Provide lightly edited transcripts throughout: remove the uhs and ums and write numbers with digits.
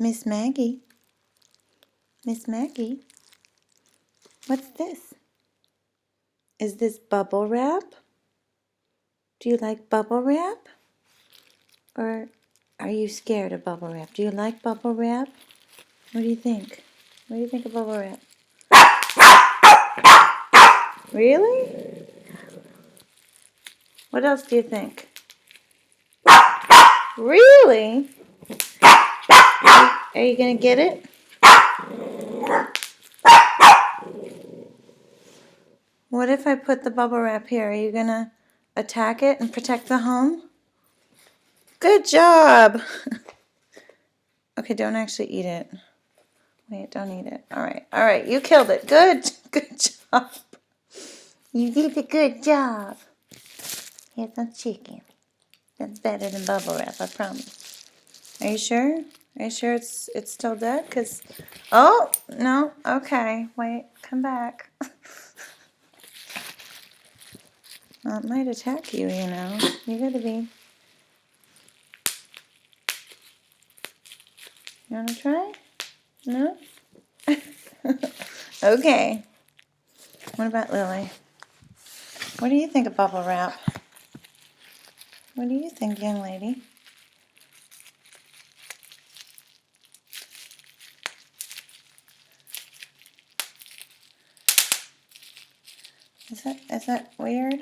Miss Maggie. Miss Maggie. What's this? Is this bubble wrap? Do you like bubble wrap? Or are you scared of bubble wrap? Do you like bubble wrap? What do you think? What do you think of bubble wrap? Really? What else do you think? Really? Are you gonna get it? What if I put the bubble wrap here? Are you gonna attack it and protect the home? Good job! Okay, don't actually eat it. Wait, don't eat it. Alright, you killed it. Good job. You did a good job. Here's some chicken. That's better than bubble wrap, I promise. Are you sure? Are you sure it's still dead? Cause, oh, no, okay, wait, come back. Well, it might attack you, you know. You gotta be. You wanna try? No? Okay. What about Lily? What do you think of bubble wrap? What do you think, young lady? Is that weird?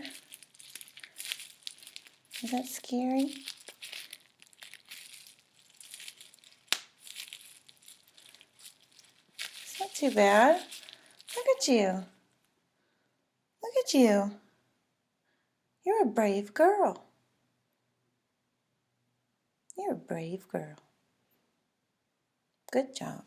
Is that scary? It's not too bad. Look at you. Look at you. You're a brave girl. You're a brave girl. Good job.